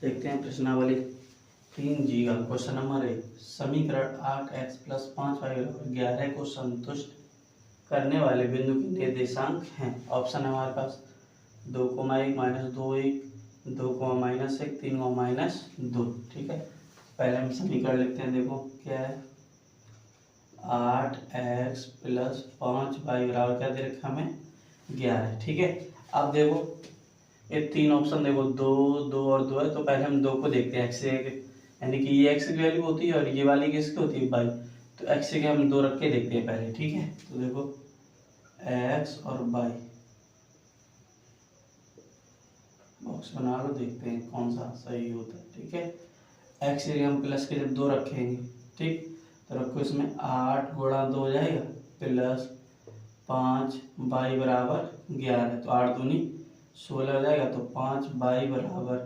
देखते हैं प्रश्नावली 3G का क्वेश्चन नंबर 1। समीकरण 8x प्लस 5y बराबर 11 को संतुष्ट करने वाले बिंदु के निर्देशांक हैं। ऑप्शन है हमारे पास 2,1 माइनस 2,1, 2, माइनस 1, 3, माइनस 2। ठीक है, पहले हम समीकरण लिखते हैं। देखो क्या है, 8x प्लस 5y बराबर क्या दे रखा हमें 11। ठीक है, अब देखो ये तीन ऑप्शन, देखो 2, 2 और 2 है, तो पहले हम 2 को देखते हैं। x से, यानी कि ये x की वैल्यू होती है और ये वाली किसकी होती है y, तो x से हम 2 रख के देखते हैं पहले। ठीक है, तो देखो x और y बॉक्स बना लो, देखते हैं कौन सा सही होता है। ठीक है, x से हम प्लस के जब 2 रखेंगे, ठीक, तो रखो इसमें 8 गुणा 2 हो जाएगा प्लस 5 y बराबर 11, तो 8 दूनी 16 हो जाएगा, तो 5 y बराबर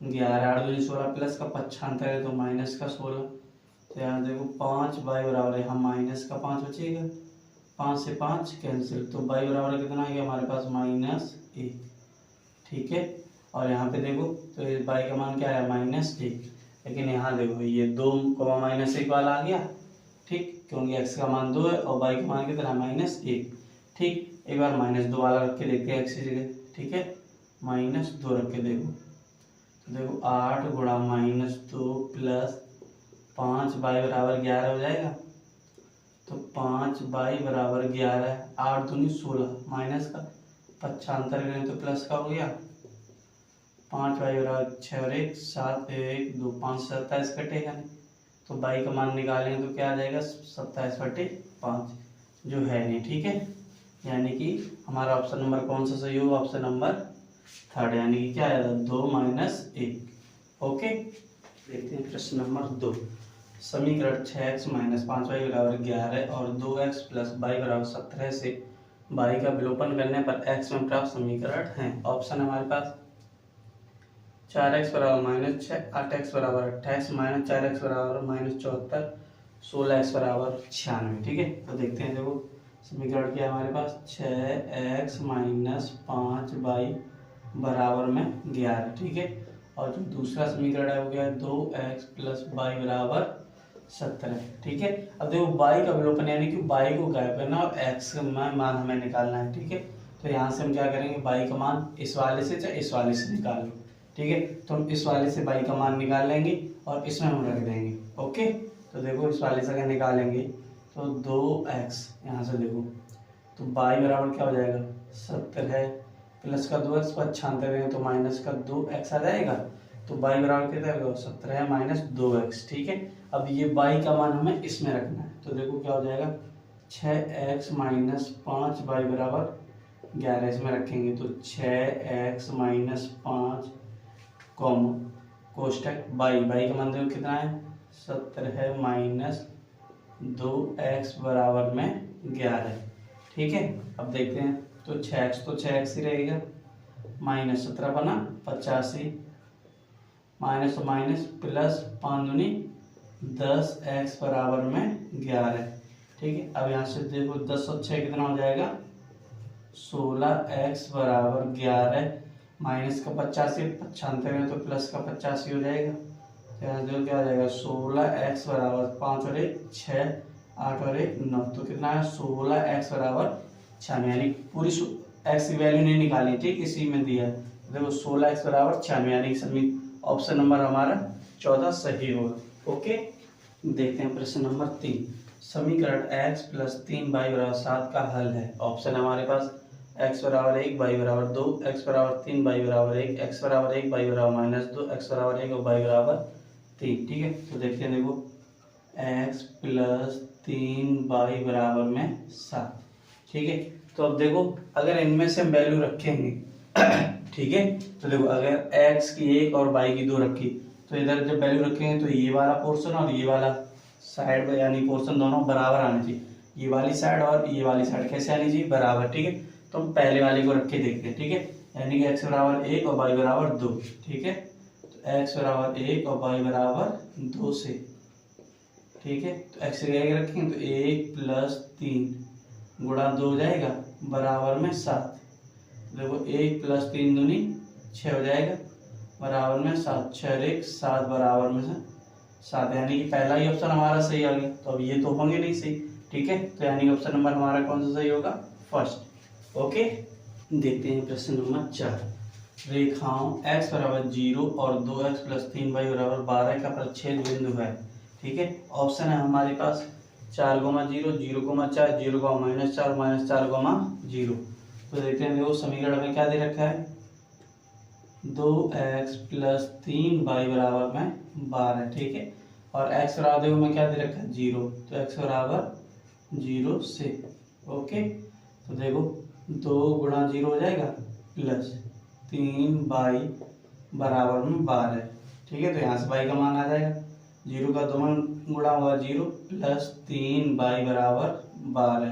11, 8 दूनी 16 प्लस का 95 है तो माइनस का 16, तो यहाँ देखो 5 y बराबर, यहाँ माइनस का 5 बचेगा, 5 से 5 कैंसिल, तो y बराबर कितना आ गया हमारे पास -1। ठीक है, और यहाँ पे देखो तो y का मान क्या है -1, लेकिन यहाँ देखो ये 2, -1 वाला आ गया। ठीक, क्योंकि x का मान 2 है और y का मान कितना -1। ठीक, एक बार -2 वाला रख के देखते हैं x की जगह। ठीक है, -2 रख के देखो, तो देखो 8 गुणा -2 प्लस 5 y बराबर 11 हो जाएगा, तो 5 y बराबर 11, 8 दूनी 16, माइनस का 95 करें तो प्लस का हो गया, 5 y बराबर 6 और 1 7, 1 2 5 27 कटेगा नहीं, तो y का मान निकालेंगे तो क्या आ जाएगा 27/5, जो है नहीं। ठीक है, यानी कि हमारा ऑप्शन नंबर कौन सा सही होगा, ऑप्शन नंबर 3, यानी कि क्या आएगा 2 - 1। ओके, देखते हैं प्रश्न नंबर 2। समीकरण 6x माइनस 5y बराबर 11 और 2x प्लस y बराबर 17 से y का विलोपन करने पर x में प्राप्त समीकरण है। ऑप्शन हमारे पास 4x बराबर -6, 8x बराबर 28, -4x बराबर -74, 16x बराबर 96। ठीक है, तो देखते हैं। देखो समीकरण क्या है हमारे पास, 6x माइनस 5y बराबर में 11। ठीक है, और जो दूसरा समीकरण है वो क्या है, 2x प्लस y बराबर 17। ठीक है, अब देखो y का विलोपन यानी कि y को गायब करना और x का मान हमें निकालना है। ठीक है, तो यहाँ से हम क्या करेंगे, y का मान इस वाले से चाहे इस वाले से निकाल लो। ठीक है, तो हम इस वाले से y का मान निकाल लेंगे और इसमें हम रख देंगे। ओके, तो देखो इस वाले से अगर निकालेंगे तो 2x, यहाँ से देखो तो y बराबर क्या हो जाएगा 70 है, प्लस का 2x 95 है, तो माइनस का 2x आ जाएगा, तो y बराबर कितना होगा 70 है -2x। ठीक है, अब ये y का मान हमें इसमें रखना है, तो देखो क्या हो जाएगा 6x माइनस 5y बराबर 11, इसमें रखेंगे तो 6x माइनस 5 कोष्टक y का मान देखो कितना है 70 है -2x बराबर में 11। ठीक है, अब देखते हैं, तो 6x तो 6x ही रहेगा, -17 बना 85, माइनस तो माइनस प्लस 5 दूनी 10x बराबर में 11। ठीक है, अब यहाँ से देखो 10 और 6 कितना हो जाएगा 16x बराबर 11, माइनस का 85, 95 में तो प्लस का 85 हो जाएगा, तो यहाँ देखो क्या हो जाएगा 16x बराबर 5 और 1 6, 8 और 1 9, तो कितना है 16x बराबर 96, यानी पूरी x की वैल्यू नहीं निकाली। ठीक, इसी में दिया है, देखो 16x बराबर 96, यानी सभी ऑप्शन नंबर हमारा 14 सही होगा। ओके, देखते हैं प्रश्न नंबर 3। समीकरण x प्लस 3y बराबर 7 का हल है। ऑप्शन हमारे पास x बराबर 1, y बराबर 2, x बराबर 3, y बराबर 1, x बराबर 1, y बराबर -2, x बराबर 1 और y बराबर 3। ठीक है, तो देखते हैं। देखो x प्लस 3y बराबर में 7। ठीक है, तो अब देखो अगर इनमें से हम वैल्यू रखेंगे ठीक है, तो देखो अगर x की 1 और y की 2 रखी, तो इधर जब वैल्यू रखेंगे तो ये वाला पोर्शन और ये वाला साइड यानी पोर्शन दोनों बराबर आने चाहिए, ये वाली साइड और ये वाली साइड कैसे आनी चाहिए बराबर। ठीक है, तो हम पहले वाले को रख के देखते हैं। ठीक है, यानी कि x बराबर 1 और y बराबर 2। ठीक है, तो x बराबर 1 और y बराबर 2 से, ठीक है, तो x की जगह रखेंगे तो 1 प्लस 3 गुणा 2 हो जाएगा बराबर में 7। देखो 1 प्लस 3 दूनी 6 हो जाएगा, बराबर में 7, 6 और 1 7 बराबर में से 7, यानी कि पहला ही ऑप्शन हमारा सही आ गया। तो अब ये तो होंगे नहीं सही, ठीक है, तो यानी कि ऑप्शन नंबर हमारा कौन सा सही होगा, फर्स्ट। ओके, देखते हैं प्रश्न नंबर 4। रेखाओं x बराबर 0 और 2x प्लस 3y बराबर 12 का प्रच्छेद बिंदु है, ठीक है। ऑप्शन है हमारे पास 4, 0, 0, 4, 0, -4, -4, 0। तो देखते हैं, देखो समीकरण में क्या दे रखा है, 2x प्लस 3y बराबर में 12, ठीक है, और x बराबर देखो में क्या दे रखा है 0, तो x बराबर 0 से, ओके। तो देखो 2 गुणा 0 हो जाएगा प्लस 3y बराबर में 12, ठीक है, तो यहाँ से y का मान आ जाएगा, 0 का 2 गुणा हुआ 0 प्लस 3y बराबर 12,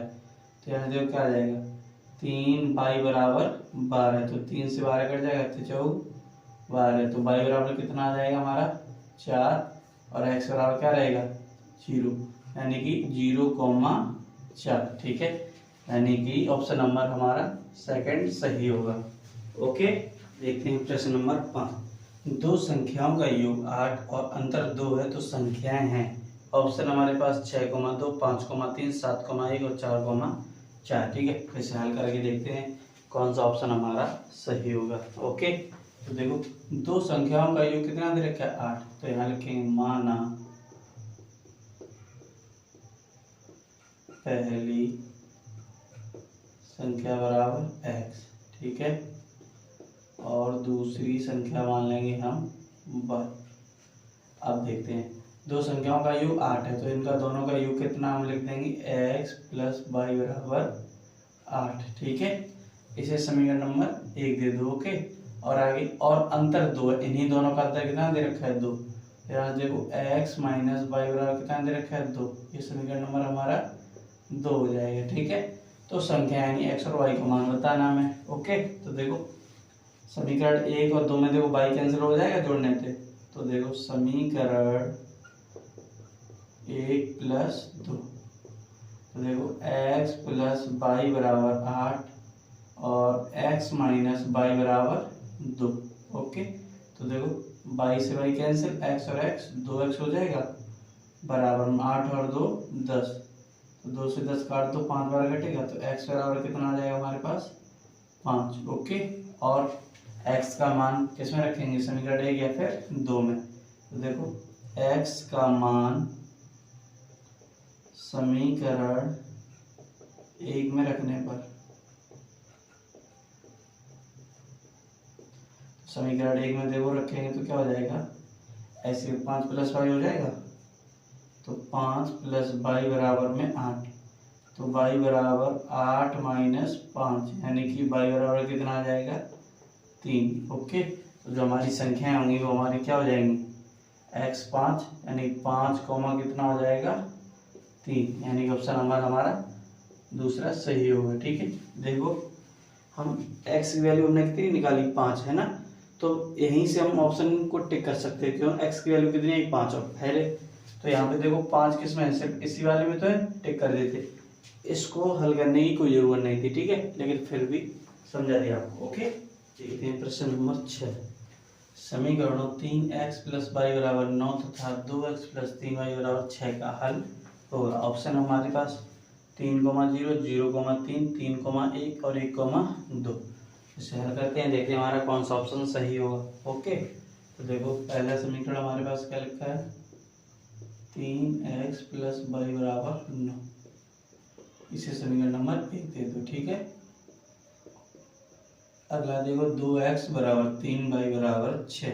तो यहाँ देखो क्या आ जाएगा 3y बराबर 12, तो 3 से 12 कट जाएगा तो 12, तो y बराबर कितना आ जाएगा हमारा 4, और x बराबर क्या रहेगा 0, यानी कि 0,4, ठीक है, यानी कि ऑप्शन नंबर हमारा सेकंड सही होगा। ओके, देखते हैं प्रश्न नंबर 5। दो संख्याओं का योग 8 और अंतर 2 है तो संख्याएं हैं। ऑप्शन हमारे पास 6,2, 5,3, 7,1 और 4,4, ठीक है। फिर से हल करके देखते हैं कौन सा ऑप्शन हमारा सही होगा। ओके, तो देखो दो संख्याओं का योग कितना दे रखा है 8, तो यहाँ लिखेंगे माना पहली संख्या बराबर x, ठीक है, और दूसरी संख्या मान लेंगे हम y। अब देखते हैं दो संख्याओं का योग 8 है, तो इनका दोनों का योग कितना हम लिख देंगे x प्लस वाई बराबर 8, ठीक है। इसे समीकरण नंबर 1 दे दो, ओके। और आगे और अंतर 2 है, इन्हीं दोनों का अंतर कितना दे रखा है 2, यहाँ देखो x माइनस वाई बराबर कितना दे रखा है 2, ये समीकरण नंबर हमारा 2 हो जाएगा, ठीक है। तो संख्या यानी x और y का मान बताना हमें, ओके। तो देखो समीकरण 1 और 2 में देखो y कैंसिल हो जाएगा जोड़ने से, तो देखो समीकरण 1 प्लस 2, तो देखो x प्लस वाई बराबर 8 और x माइनस वाई बराबर 2, ओके। तो देखो y से y कैंसिल, x और x 2x हो जाएगा बराबर में 8 और 2 10, तो 2 से 10 काट दो, 5 बार कटेगा, तो x बराबर कितना आ जाएगा हमारे पास 5, ओके। और x का मान किस में रखेंगे, समीकरण 1 या फिर 2 में, तो देखो x का मान समीकरण 1 में रखने पर, समीकरण 1 में देखो रखेंगे तो क्या हो जाएगा, ऐसे 5 प्लस वाई हो जाएगा, तो 5 प्लस वाई बराबर में 8, तो वाई बराबर 8 माइनस 5, यानी कि वाई बराबर कितना आ जाएगा 3, ओके। तो जो हमारी संख्याएं होंगी वो हमारी क्या हो जाएंगी x 5, यानी 5 कॉमा कितना हो जाएगा 3, यानी कि ऑप्शन नंबर हमारा दूसरा सही होगा, ठीक है। देखो हम x की वैल्यू हमने कितनी निकाली 5 है ना, तो यहीं से हम ऑप्शन को टिक कर सकते हैं, क्यों x की वैल्यू कितनी है 5 और पहले, तो यहाँ पे देखो 5 किस में है, सिर्फ इसी वाले में तो है, टिक कर देते, इसको हल करने की कोई जरूरत नहीं थी, ठीक है, लेकिन फिर भी समझा दिया आपको, ओके। देखते हैं प्रश्न नंबर 6। समीकरणों 3x प्लस वाई बराबर 9 तथा 2x प्लस 3y बराबर 6 का हल होगा। ऑप्शन हमारे पास 3,0, 0,3, 3,1 और 1,2। इसे हल करते हैं, देखते हैं हमारा कौन सा ऑप्शन सही होगा, ओके। तो देखो पहला समीकरण हमारे पास क्या लिखा है 3x प्लस वाई बराबर 9, इसे समीकरण नंबर 1 दे दो, ठीक है। अगला देखो 2x बराबर 3y बराबर 6,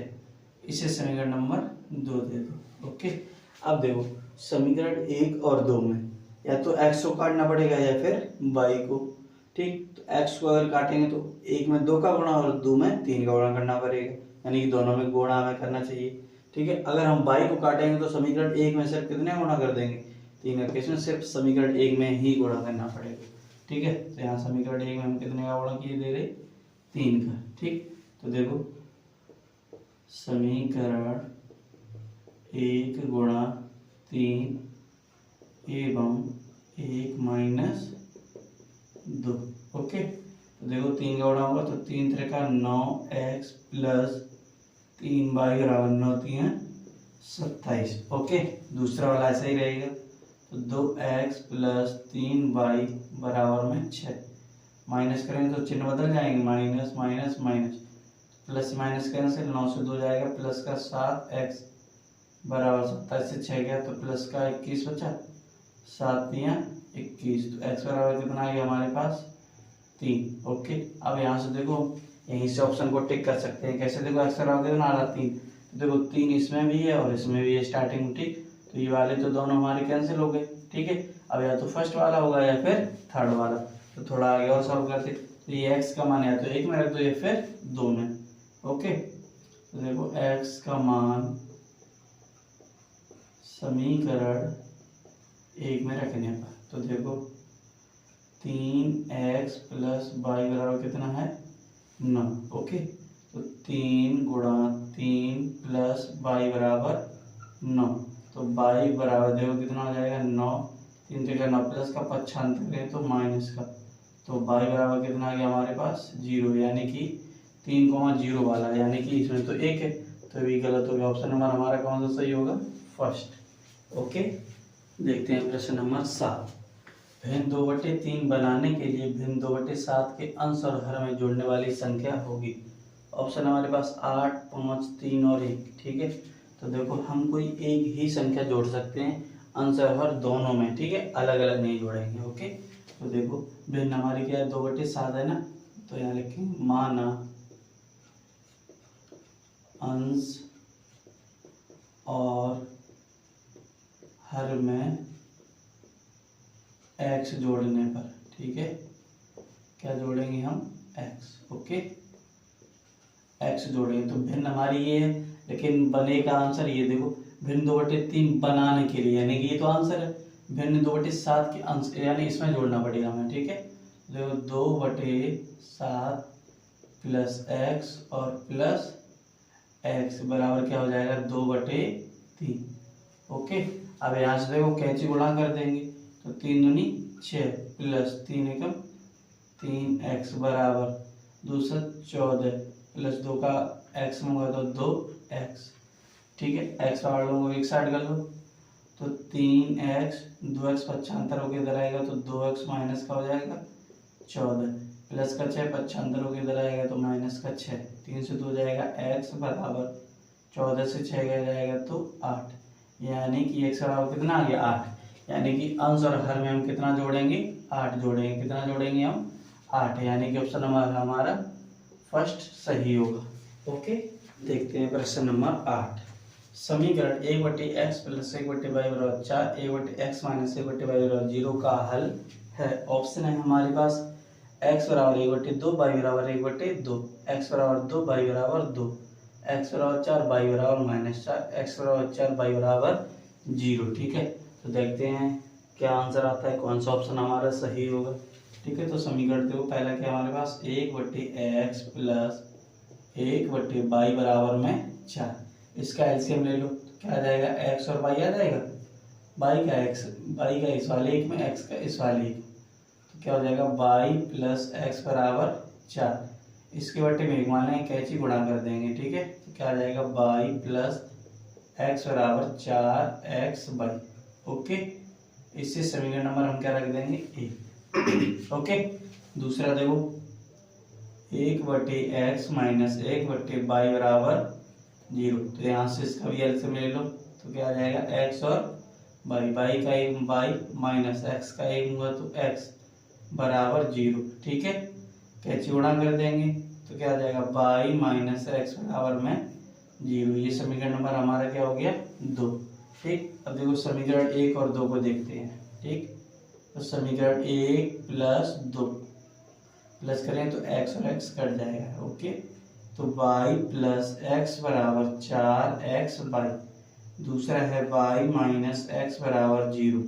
इसे समीकरण नंबर 2 दे दो, ओके। अब देखो समीकरण 1 और 2 में या तो x को काटना पड़ेगा या फिर y को, ठीक। तो x को अगर काटेंगे तो 1 में 2 का गुणा और 2 में 3 का गुणा करना पड़ेगा, यानी कि दोनों में गुणा हमें करना चाहिए, ठीक है। अगर हम y को काटेंगे तो समीकरण 1 में सिर्फ कितने गुणा कर देंगे 3 का, इसमें सिर्फ समीकरण 1 में ही गुणा करना पड़ेगा, ठीक है। तो यहाँ समीकरण 1 में हम कितने का गुणा किए दे रहे 3 का, ठीक। तो देखो समीकरण 1 गुणा 3 एवं 1 माइनस 2, ओके। तो देखो 3 का गुणा होगा तो 3 3 का 9x प्लस 3y बराबर 9 3 27। ओके, दूसरा वाला ऐसा ही रहेगा। तो 2x प्लस 3y बराबर में 6। माइनस करेंगे तो चिन्ह बदल जाएंगे, minus minus minus, plus minus cancel, 9 से 2 जाएगा, प्लस का 7x बराबर 27 से 6 गया तो प्लस का 21 बचा, 7 3 21। तो x बराबर कितना आ गया हमारे पास 3। ओके, अब यहाँ से देखो यहीं से ऑप्शन को टिक कर सकते हैं। कैसे? देखो x बराबर कितना आ रहा 3, देखो 3 इसमें भी है और इसमें भी है स्टार्टिंग में, ठीक। तो ये वाले तो दोनों हमारे कैंसिल हो गए, ठीक है। अब या तो फर्स्ट वाला होगा या फिर थर्ड वाला। तो थोड़ा आगे और सॉल्व करते, तो ये x का मान या तो 1 में रख दो या फिर 2 में। ओके, तो देखो x का मान समीकरण 1 में रखने पर, तो देखो 3x प्लस वाई बराबर कितना है 9। ओके, तो 3 गुणा 3 प्लस वाई बराबर 9। तो वाई बराबर देखो कितना हो जाएगा 9, 3 से 9 प्लस का पक्षांतर करें तो माइनस का। तो वाई बराबर कितना आ गया हमारे पास 0, यानी कि 3,0 वाला, यानी कि इसमें तो 1 है, तो ये गलत हो गया। ऑप्शन नंबर हमारा कौन सा सही होगा? फर्स्ट। ओके, देखते हैं प्रश्न नंबर 7। भिन्न 2/3 बनाने के लिए भिन्न 2/7 के अंश और हर में जोड़ने वाली संख्या होगी। ऑप्शन हमारे पास 8, 5, 3 और 1, ठीक है। तो देखो हम कोई एक ही संख्या जोड़ सकते हैं अंश और हर दोनों में, ठीक है, अलग अलग नहीं जोड़ेंगे। ओके, तो देखो भिन्न हमारी क्या है 2/7 है ना, तो यहाँ लिखेंगे माना अंश और हर में x जोड़ने पर, ठीक है, क्या जोड़ेंगे हम x। ओके, x जोड़ेंगे, तो भिन्न हमारी ये है, लेकिन बनेगा आंसर ये देखो भिन्न 2/3 बनाने के लिए, यानी कि ये तो आंसर है। भिन्न 2/7 के अंश, यानी इसमें जोड़ना पड़ेगा हमें, ठीक है। देखो 2/7 प्लस x और प्लस x बराबर क्या हो जाएगा 2/3। ओके, अब यहाँ से देखो कैंची गुणा कर देंगे, तो 3 दूनी 6 प्लस 3 एकम 3x बराबर 2 से 14 प्लस 2 का x में होगा तो 2x, ठीक है। x बराबर लोगों को एक साइड कर लो, तो 3x 2x पक्षांतर होकर इधर आएगा तो 2x माइनस का हो जाएगा 14 प्लस का 6 पक्षांतर होकर इधर आएगा तो माइनस का 6, 3 से 2 जाएगा x बराबर 14 से 6 गया जाएगा तो 8, यानी कि x बराबर कितना आ गया 8। यानी कि अंश और हर में हम कितना जोड़ेंगे 8 जोड़ेंगे। कितना जोड़ेंगे हम 8, यानी कि ऑप्शन नंबर हमारा फर्स्ट सही होगा। ओके, देखते हैं प्रश्न नंबर 8। समीकरण 1/x प्लस 1/y बराबर 4, 1/x माइनस 1/y बराबर 0 का हल है। ऑप्शन है हमारे पास x बराबर 1/2, y बराबर 1/2, x बराबर 2, y बराबर 2, x बराबर 4, y बराबर -4, x बराबर 4, y बराबर 0, ठीक है। तो देखते हैं क्या आंसर आता है, कौन सा ऑप्शन हमारा सही होगा, ठीक है। तो समीकरण देखो पहला क्या हमारे पास 1/x प्लस 1/y बराबर में 4, इसका एलसीएम ले लो, तो क्या आ जाएगा x और y आ जाएगा, y का इस वाले एक में, x का इस वाले एक, तो क्या हो जाएगा y प्लस x बराबर 4, इसके बट्टे में एक मान लेंगे, कैंची गुणा कर देंगे, ठीक है। तो क्या आ जाएगा y प्लस x बराबर 4xy। ओके, इससे समीकरण नंबर हम क्या रख देंगे ए। ओके, दूसरा देखो 1/x माइनस 1/y बराबर 0, तो यहाँ से इसका भी एलसीएम ले लो, तो क्या आ जाएगा x और y का एक y माइनस x का एक हुआ तो x बराबर 0, ठीक है। कैंची गुणा कर देंगे तो क्या आ जाएगा y माइनस x बराबर में 0। ये समीकरण नंबर हमारा क्या हो गया 2, ठीक। अब देखो समीकरण 1 और 2 को देखते हैं, ठीक। तो समीकरण 1 प्लस 2 प्लस करें तो x और x कट जाएगा। ओके, तो y प्लस x बराबर 4xy, दूसरा है y माइनस x बराबर 0।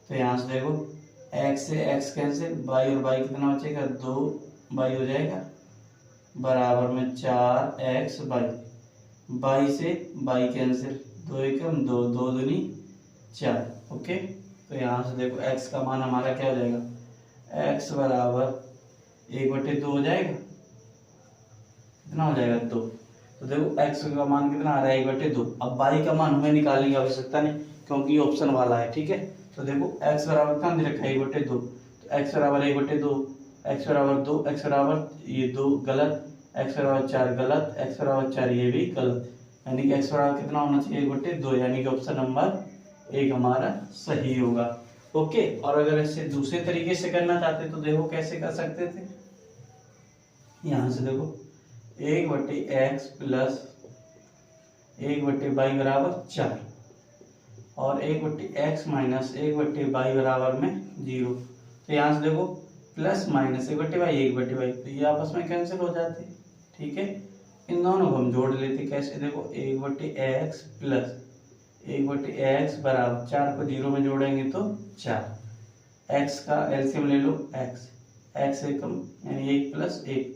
तो यहाँ से देखो x से x कैंसिल, y और y कितना बचेगा 2y हो जाएगा बराबर में 4xy, y से y कैंसिल, 2 एकम 2, 2 दूनी 4। ओके, तो यहाँ से देखो x का मान हमारा क्या हो जाएगा x बराबर 1/2 हो जाएगा, कितना हो जाएगा 2। तो देखो x का मान कितना आ रहा है 1/2। अब y का मान हमें निकालने की आवश्यकता नहीं क्योंकि ऑप्शन वाला है, ठीक है। तो देखो x बराबर कितना दे रखा है 1/2, तो x बराबर 1/2, x बराबर 2, x बराबर ये 2 गलत, x बराबर 4 गलत, x बराबर 4 ये भी गलत, यानी कि x बराबर कितना होना चाहिए 1/2, यानी कि ऑप्शन नंबर 1 हमारा सही होगा। ओके, और अगर इसे दूसरे तरीके से करना चाहते तो देखो कैसे कर सकते थे। यहाँ से देखो 1/x प्लस 1/y बराबर 4 और 1/x माइनस 1/y बराबर में 0। तो यहाँ से देखो प्लस माइनस 1/y 1/y, तो ये आपस में कैंसिल हो जाते, ठीक है। इन दोनों को हम जोड़ लेते, कैसे देखो 1/x प्लस 1/x बराबर 4 को 0 में जोड़ेंगे तो 4, x का एलसीएम ले लो x एकम यानी 1 प्लस 1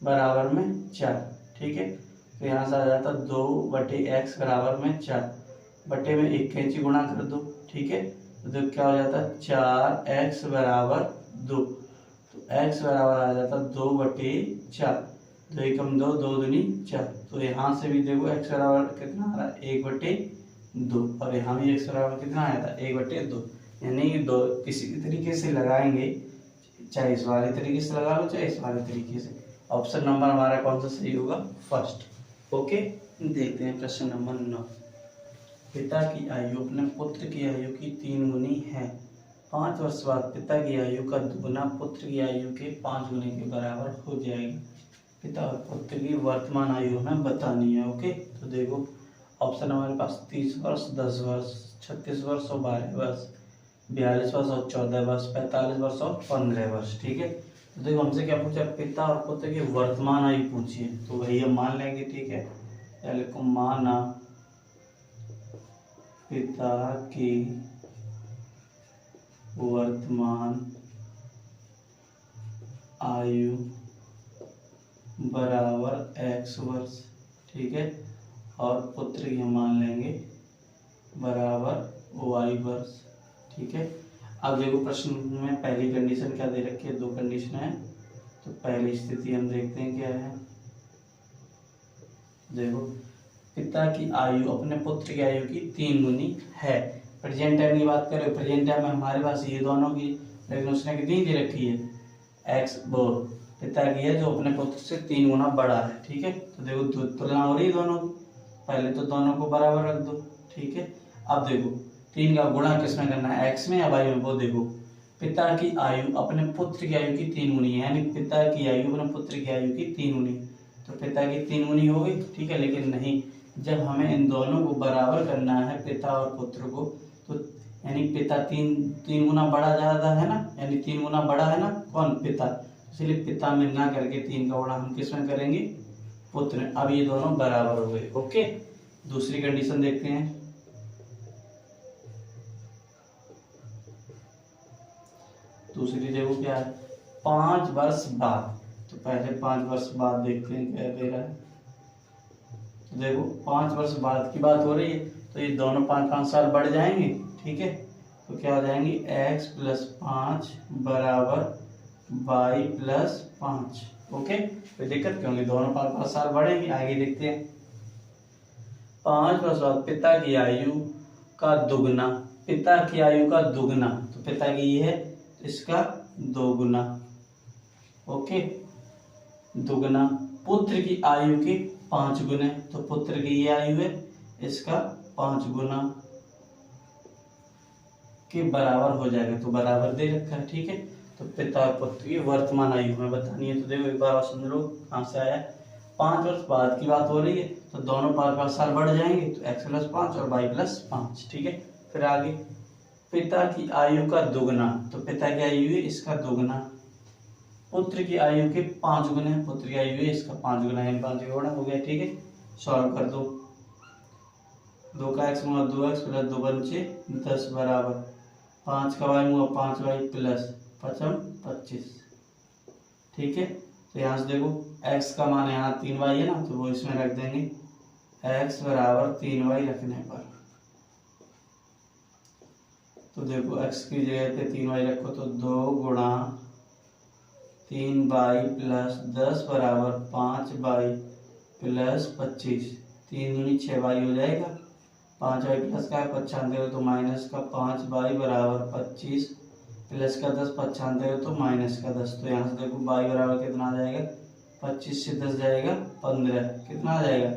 बराबर में 4, ठीक है। तो यहाँ से आ जाता 2/x बराबर में 4, बटे में 1 कैंची गुणा कर दो, ठीक है। तो क्या हो जाता 4x बराबर 2, तो x बराबर आ जाता 2/4, 2 एकम 2, 2 दूनी 4। तो यहाँ से भी देखो x बराबर कितना आ रहा है 1/2, और यहाँ भी x बराबर कितना आया था 1/2, यानी दो किसी भी तरीके से लगाएंगे, चाहे इस वाले तरीके से लगा लो चाहे इस वाले तरीके से। ऑप्शन नंबर हमारा कौन सा सही होगा, फर्स्ट। ओके, देखते हैं प्रश्न नंबर 9। पिता की आयु अपने पुत्र की आयु की 3 गुनी है। 5 वर्ष बाद पिता की आयु का दुगुना पुत्र की आयु के 5 गुने के बराबर हो जाएगी। पिता और पुत्र की वर्तमान आयु हमें बतानी है। ओके, तो देखो ऑप्शन हमारे पास 30 वर्ष, 10 वर्ष, 36 वर्ष और 12 वर्ष, 42 वर्ष और 14 वर्ष, 45 वर्ष और 15 वर्ष, ठीक है। तो देखो हमसे क्या पूछा, पिता और पुत्र की वर्तमान आयु पूछी है, तो वही हम मान लेंगे, ठीक है। पहले को माना पिता की वर्तमान आयु बराबर x वर्ष, ठीक है, और पुत्र की हम मान लेंगे बराबर y वर्ष, ठीक है। अब देखो प्रश्न में पहली कंडीशन क्या दे रखी है, 2 कंडीशन है। तो पहली स्थिति हम देखते हैं क्या है। देखो पिता की आयु अपने पुत्र की आयु की 3 गुनी है। प्रेजेंट टाइम की बात करें, प्रेजेंट टाइम में हमारे पास ये दोनों की, लेकिन उसने कितनी दे रखी है x, वो पिता की है जो अपने पुत्र से 3 गुना बड़ा है, ठीक है। तो देखो तुलना हो रही है दोनों की, पहले तो दोनों को बराबर रख दो, ठीक है। अब देखो 3 का गुणा किसमें करना है, x में या y में, वो देखो पिता की आयु अपने पुत्र की आयु की 3 गुनी है, यानी पिता की आयु अपने पुत्र की आयु की 3 गुनी, तो पिता की 3 गुनी हो गई, ठीक है। लेकिन नहीं, जब हमें इन दोनों को बराबर करना है पिता और पुत्र को, तो यानी पिता 3 गुना बड़ा ज्यादा है ना, यानी 3 गुना बड़ा है ना कौन, पिता, इसलिए पिता में ना करके 3 का गुणा हम किसमें करेंगे, पुत्र में। अब ये दोनों बराबर हो गए। ओके, दूसरी कंडीशन देखते हैं। दूसरी देखो क्या है, 5 वर्ष बाद, तो पहले 5 वर्ष बाद देखते हैं क्या दे रहा है। तो देखो 5 वर्ष बाद की बात हो रही है, तो ये दोनों 5-5 साल बढ़ जाएंगे, ठीक है। तो क्या हो जाएंगे x प्लस 5 बराबर y प्लस 5। ओके, कोई दिक्कत, क्योंकि दोनों 5-5 साल बढ़ेंगे। आगे देखते हैं, 5 वर्ष बाद पिता की आयु का दुगना, पिता की आयु का दुगना, तो पिता की ये है, इसका 2 गुना, ओके, दुगना पुत्र की आयु के 5 गुने, तो पुत्र की ये आयु है, इसका 5 गुना के बराबर हो जाएगा, तो बराबर दे रखा है, ठीक है। तो पिता और पुत्र की वर्तमान आयु हमें बतानी है। तो देखो एक बार समझ लो कहाँ से आया, 5 वर्ष बाद की बात हो रही है, तो दोनों 5-5 साल बढ़ जाएंगे, तो x प्लस 5 और y प्लस 5, ठीक है। फिर आगे पिता की आयु का दुगना, तो पिता की आयु है, इसका दुगना, पुत्र की आयु के 5 गुने, पुत्र की आयु है, इसका 5 गुना, यानी 5 गुना हो गया, ठीक है। सॉल्व कर दो, 2 का x मुआ 2x प्लस 2 पंचे 10 बराबर 5 का y मुआ 5y प्लस 25, ठीक है। तो यहाँ से देखो x का मान यहाँ 3y है ना, तो वो इसमें रख देंगे, x बराबर 3y रखने पर, तो देखो x की जगह पे 3y रखो, तो 2 गुणा 3y प्लस 10 बराबर 5y प्लस 25, 3 दूनी 6 बाई हो जाएगा, 5 बाई प्लस का है 95 तो माइनस का 5 बाई बराबर 25 प्लस का 10, 95 तो माइनस का 10। तो यहाँ से देखो बाई बराबर कितना आ जाएगा, 25 से 10 जाएगा 15, कितना आ जाएगा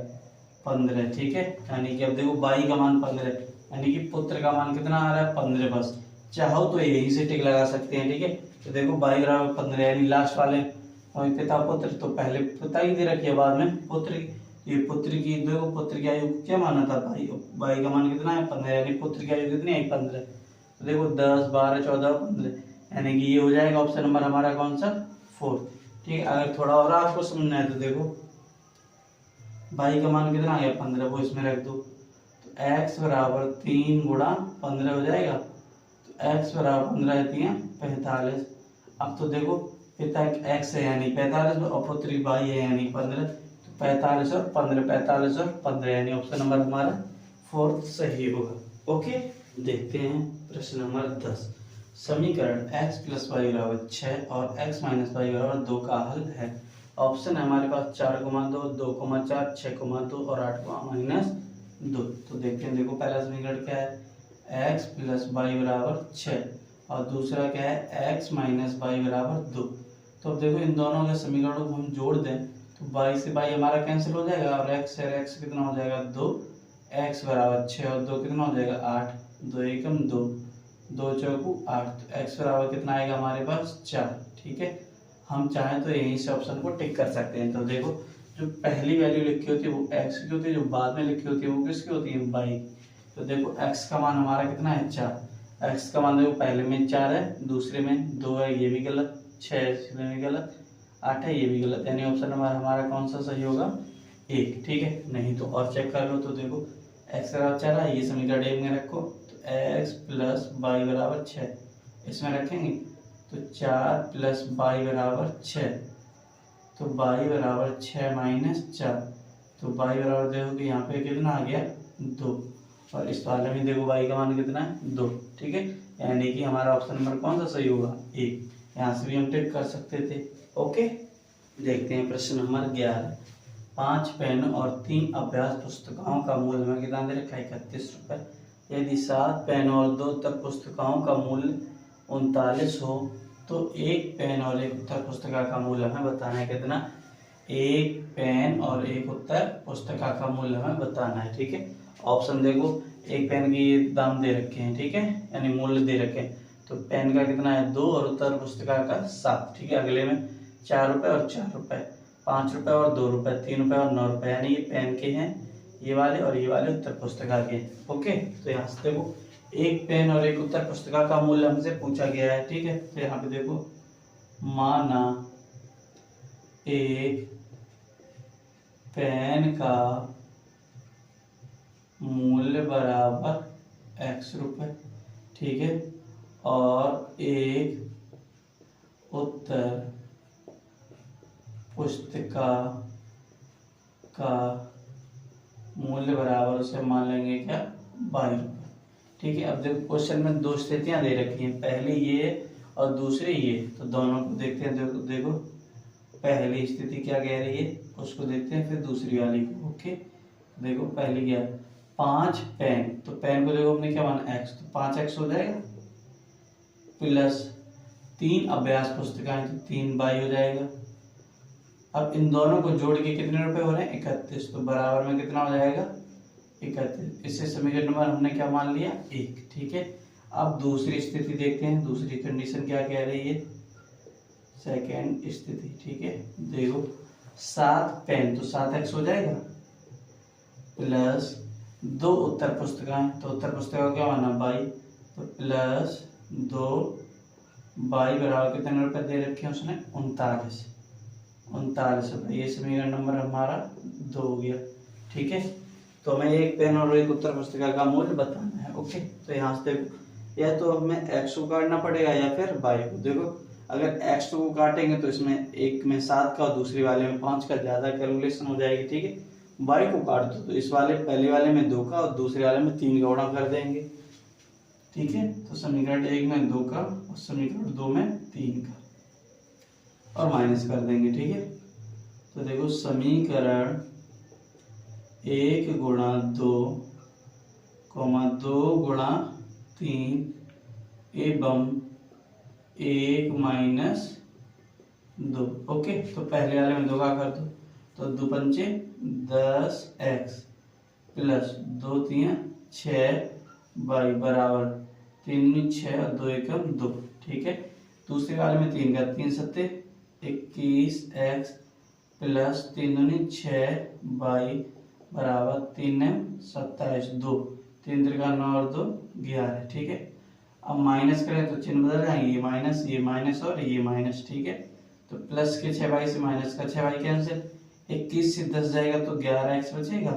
15, ठीक है। यानी कि अब देखो बाई का मान 15, यानी कि पुत्र का मान कितना आ रहा है 15। बस चाहो तो यही से टिक लगा सकते हैं, ठीक है। तो देखो बाई बराबर 15 यानी लास्ट वाले पिता पुत्र, तो पहले पिता ही दे रखी है, बाद में पुत्र की। ये पुत्र की, देखो पुत्र की आयु क्या माना था भाई, बाई का मान कितना है 15, यानी पुत्र की आयु कितनी है 15। तो देखो 10, 12, 14, 15, यानी कि ये हो जाएगा ऑप्शन नंबर हमारा कौन सा 4, ठीक है। अगर थोड़ा और आपको समझना है तो देखो बाई का मान कितना आ गया 15, वो इसमें रख दो, तो x बराबर 3 गुणा 15 हो जाएगा। तो x बराबर 15 है 45। अब तो देखो पिता x है यानी 45 और पुत्र की बाई है यानी 15, तो 45 और 15, 45 और 15, यानी ऑप्शन नंबर हमारा 4 सही होगा। ओके, देखते हैं प्रश्न नंबर 10। समीकरण x प्लस वाई बराबर 6 और x माइनस वाई बराबर 2 का हल है। ऑप्शन है हमारे पास 4,2, 2,4, 6,2 और 8,-2। तो देखते हैं, देखो पहला समीकरण क्या है, x प्लस वाई बराबर 6 और दूसरा क्या है x माइनस वाई बराबर 2। तो अब देखो इन दोनों के समीकरणों को हम जोड़ दें तो y से y हमारा कैंसिल हो जाएगा और x से x कितना हो जाएगा 2, x बराबर 6 और 2 कितना हो जाएगा 8, 2 एकम 2, 2 चौकू 8, तो x बराबर कितना आएगा हमारे पास 4, ठीक है। हम चाहें तो यहीं से ऑप्शन को टिक कर सकते हैं। तो देखो जो पहली वैल्यू लिखी होती है वो x की होती है, जो बाद में लिखी होती है वो किसकी होती है y। तो देखो x का मान हमारा कितना है 4, x का मान देखो पहले में 4 है, दूसरे में 2 है, ये भी गलत, 6 है इसमें भी गलत, 8 है ये भी गलत, यानी ऑप्शन नंबर हमारा कौन सा सही होगा 1, ठीक है। नहीं तो और चेक कर लो, तो देखो x बराबर 4 है, ये समीकरण एक में रखो, तो x प्लस वाई बराबर 6 इसमें रखेंगे, तो 4 प्लस वाई बराबर 6, तो वाई बराबर 6 माइनस 4, तो वाई बराबर देखो कि यहाँ पे कितना आ गया 2, और इस वाले में देखो वाई का मान कितना है 2, ठीक है। यानी कि हमारा ऑप्शन नंबर कौन सा सही होगा 1, यहाँ से भी हम टिक कर सकते थे। ओके, देखते हैं प्रश्न नंबर 11। 5 पेन और 3 अभ्यास पुस्तकों का मूल्य हमें कितना दे रखा है 31 रुपये। यदि 7 पेन और 2 उत्तर पुस्तकों का मूल्य 39 हो तो एक पेन और एक उत्तर पुस्तिका का मूल्य हमें बताना है कितना, एक पेन और एक उत्तर पुस्तिका का मूल्य हमें बताना है, ठीक है। ऑप्शन देखो, एक पेन के ये दाम दे रखे हैं, ठीक है, यानी मूल्य दे रखे हैं, तो पेन का कितना है 2 और उत्तर पुस्तिका का 7, ठीक है। अगले में 4 रुपये और 4 रुपये, 5 रुपये और 2 रुपये, 3 रुपये और 9 रुपये, यानी ये पेन के हैं ये वाले और ये वाले उत्तर पुस्तिका के। ओके, तो यहाँ से देखो एक पेन और एक उत्तर पुस्तिका का मूल्य हमसे पूछा गया है, ठीक है। तो यहाँ पे देखो माना एक पेन का मूल्य बराबर x रुपये, ठीक है, और एक उत्तर पुस्तिका का मूल्य बराबर उसे मान लेंगे क्या 22 रुपये, ठीक है। अब देखो क्वेश्चन में 2 स्थितियां दे रखी हैं, पहली ये और दूसरी ये, तो दोनों को देखते हैं। देखो पहली स्थिति क्या कह रही है उसको देखते हैं, फिर दूसरी वाली को। ओके, देखो पहली क्या है 5 पेन, तो पेन को देखो हमने क्या माना x, तो 5x हो जाएगा, प्लस 3 अभ्यास पुस्तिकाएं, तो 3 बाई हो जाएगा। अब इन दोनों को जोड़ के कितने रुपए हो रहे हैं 31, तो बराबर में कितना हो जाएगा 31। इससे समीकरण नंबर हमने क्या मान लिया 1, ठीक है। अब दूसरी स्थिति देखते हैं, दूसरी कंडीशन क्या कह रही है, सेकेंड स्थिति, ठीक है। देखो 7 पेन, तो 7x हो जाएगा, प्लस 2 उत्तर पुस्तिकाएं, तो उत्तर पुस्तिका क्या माना बाई, तो प्लस 2 बाई बराबर कितने रुपए दे रखे हैं उसने 39 रुपये। ये समीकरण नंबर हमारा 2 हो गया, ठीक है। तो हमें एक पेन और एक उत्तर पुस्तिका का मूल्य बताना है। ओके, तो यहाँ से देखो या तो हमें x को काटना पड़ेगा या फिर y को। देखो अगर x को काटेंगे तो इसमें एक में 7 का और दूसरी वाले में 5 का ज़्यादा कैलकुलेशन हो जाएगी, ठीक है। y को काट दो तो इस वाले पहले वाले में 2 का और दूसरे वाले में 3 का गुणा कर देंगे, ठीक है। तो समीकरण 1 में 2 का और समीकरण 2 में 3 का और माइनस कर देंगे, ठीक है। तो देखो समीकरण 1 गुणा 2 2 गुणा 3 एवं 1 माइनस 2। ओके, तो पहले वाले में 2 का कर दो, तो 2 पंचे 10x प्लस 2 3 6 y बराबर 3 6 और 2 एकम 2। ठीक है, दूसरे वाले में 3 का 3 सत्ते 21x प्लस 3 दूनी 6y बराबर 3 27 2 3 त्रिका 9 और 2 11। ठीक है, अब माइनस करें तो चिन्ह बदल जाएंगे, ये माइनस और ये माइनस। ठीक है, तो प्लस के 6y से माइनस का 6y कैंसिल, 21 से 10 जाएगा तो 11x बचेगा।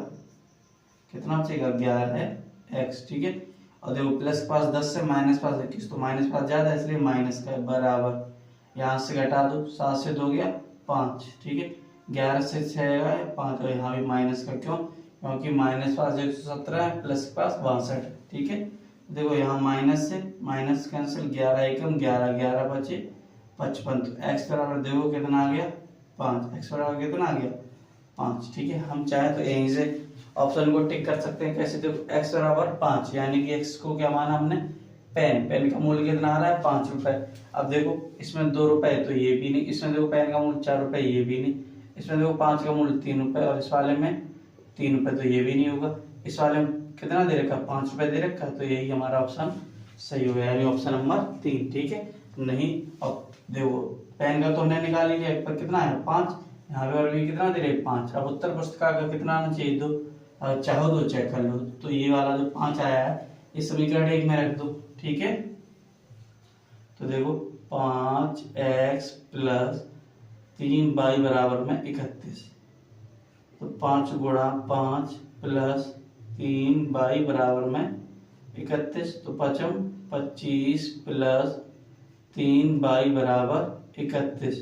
कितना बचेगा? 11x। ठीक है, और देखो प्लस के पास 10 से माइनस पास 21, तो माइनस पास ज्यादा है इसलिए माइनस का बराबर, यहाँ से घटा दो, 7 से 2 गया 5। ठीक है, 11 से 6 है 5, और यहाँ भी माइनस का क्यों? क्योंकि माइनस पास 117 है, प्लस के पास 62। ठीक है, देखो यहाँ माइनस से माइनस कैंसिल, 11 एकम 11 11 बचे 55। तो x बराबर देखो कितना आ गया? 5। x बराबर कितना आ गया? 5। ठीक है, हम चाहे तो यहीं से ऑप्शन को टिक कर सकते हैं। कैसे? देखो x बराबर 5, यानी कि x को क्या माना हमने? पेन का मूल्य कितना आ रहा है? 5 रुपए। अब देखो इसमें 2 रुपए तो ये भी नहीं, इसमें देखो पेन का मूल्य 4 रुपए, ये भी नहीं, इसमें देखो 5 का मूल्य 3 रुपए, और इस वाले में 3 रुपए, तो ये भी नहीं होगा। इस वाले में कितना दे रखा? 5 रुपए दे रखा, तो यही हमारा ऑप्शन सही हो गया, यानी ऑप्शन नंबर 3। ठीक है, नहीं, अब देखो पेन का तो हमने निकाल ही लिया, पर कितना है? 5। यहाँ पे और भी कितना दे रहे? 5। अब उत्तर पुस्तिका का कितना आना चाहिए? 2। चाहो तो चेक कर लो, तो ये वाला जो 5 आया है इस समीकरण 1 में रख दो। ठीक है, तो देखो 5x प्लस 3y बराबर में 31, तो 5 गुणा 5 प्लस 3y बराबर में 31, तो 5 25 प्लस 3y बराबर 31,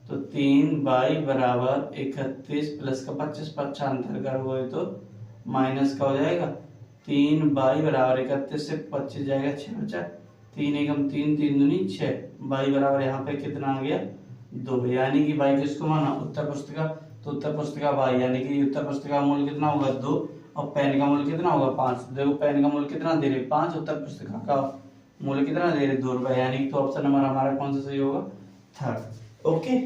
तो 3y बराबर 31 प्लस का 25 पक्षांतर करोगे तो माइनस का हो जाएगा। 3y बराबर 31 से 25 जाएगा 6 बचा, 3 एकम 3 3 दूनी 6, y बराबर यहाँ पे कितना आ गया? 2। यानी कि y किसको माना? उत्तर पुस्तिका, तो उत्तर पुस्तिका y, यानी कि उत्तर पुस्तिका का मूल्य कितना होगा? 2, और पेन का मूल्य कितना होगा? 5। देखो पेन का मूल्य कितना दे रहे? 5, उत्तर पुस्तिका का मूल्य कितना दे रहे? 2 रुपए, यानी कि तो ऑप्शन नंबर हमारा कौन सा सही होगा? 3rd। ओके।